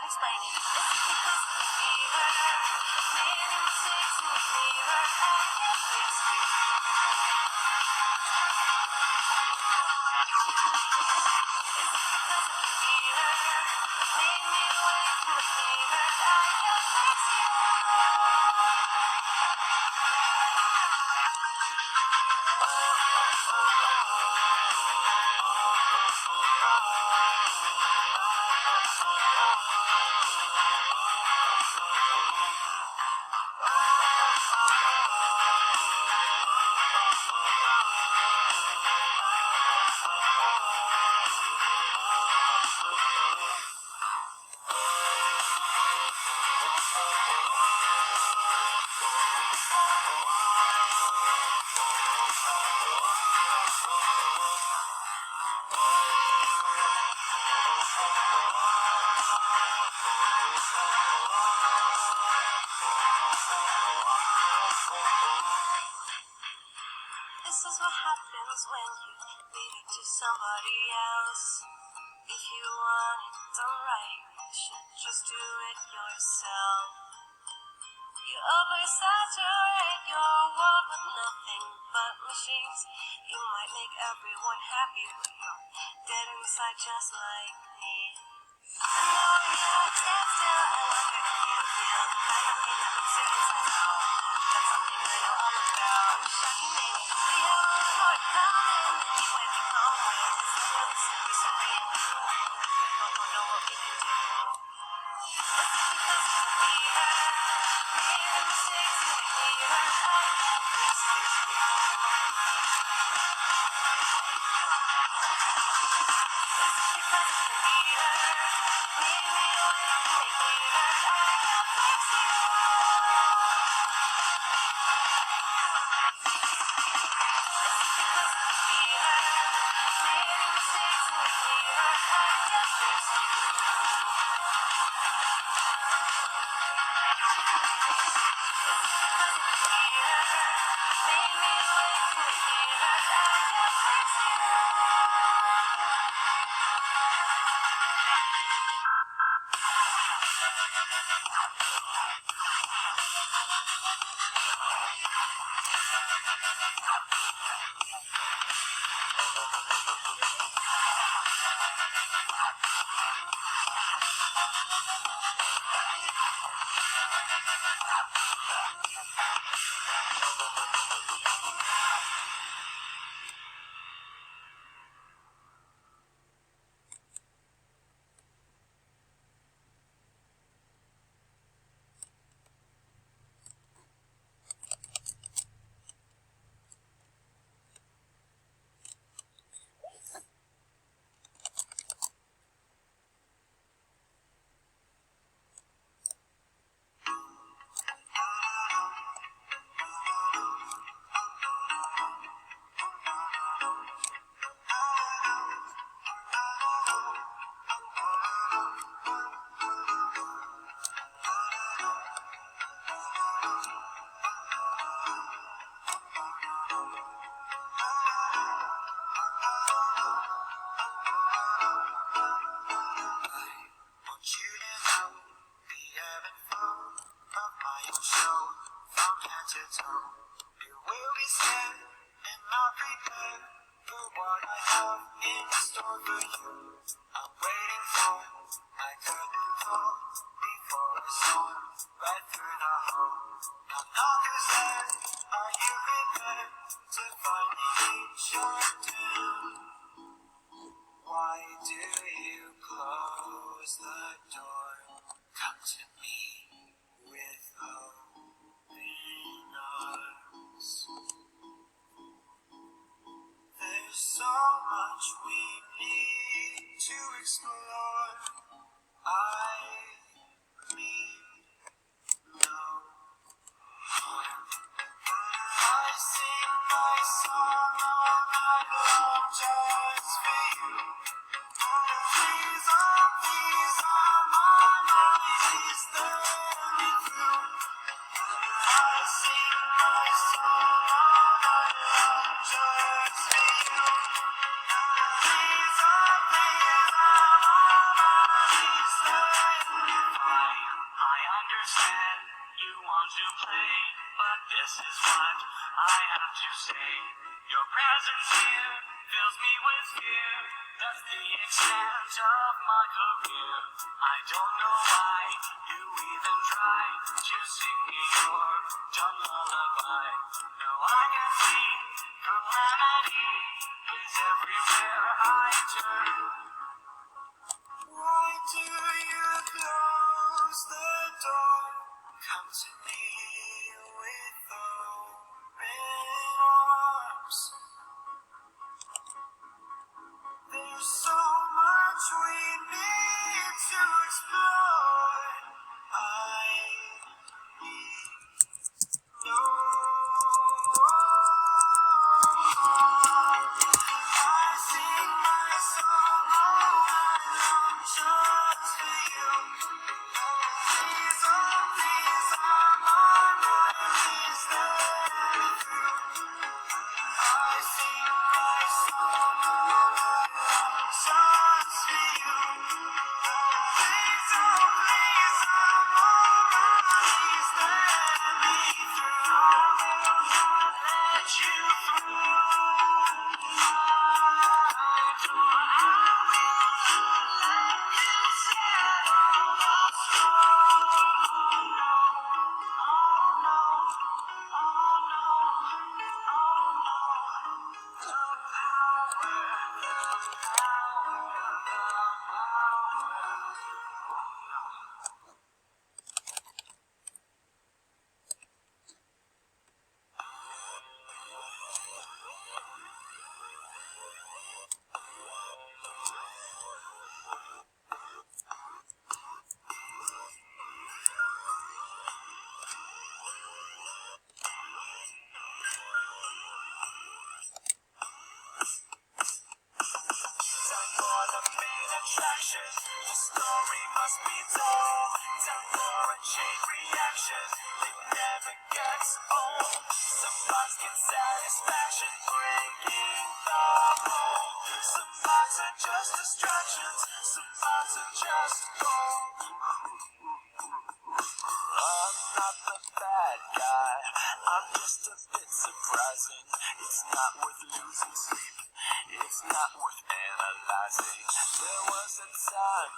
can't explain it. It's because of her. Many mistakes make me hurt. I can't fix it. It's because of her. Made me wait, make me hurt. I can't fix it. This is what happens when you leave it to somebody else. If you want it done right, you should just do it yourself. You oversaturate your world with nothing but machines. You might make everyone happy, but you're dead inside just like me. I know you stand still, I wonder if you feel the kind of pain that makes you inside out. That's something I know all about. Shocking me, the old heart pounding, and you wake me home with it's a really slippery, slippery, and we both don't know what we can do. It's because of her. Made mistakes make me hurt. I can't fix it. It's because of her. Made me wait, make me hurt. I can't fix it. It's because of her. Made mistakes make me hurt. I can't fix it. It's because of her. Made me wait, make me hurt. I can't fix it. Why do you close the door? Come to me with open arms. There's so much we need to explore. I mean, no. I sing my song all night long just for you. Please, oh please, oh want to play, but this is what I have to say. Your presence here fills me with fear. That's the extent of my career. I don't know why you even try to sing me your dumb lullaby. No, I can see calamity is everywhere I turn. Why do you close the door? Come to me with open arms. There's so much we need to explore. I need no. I sing my song all night long just for you. Please, oh please, I'm on my knees there through. I sing my song all night long just for you. Please, oh please, I'm on my knees there through. I will not let you through. The story must be told. Time for a chain reaction. It never gets old. Some thoughts get satisfaction, breaking the mold. Some thoughts are just distractions. Some thoughts are just gold. I'm not the bad guy. I'm just a bit surprising. It's not worth losing sleep. It's not worth analyzing. There was a time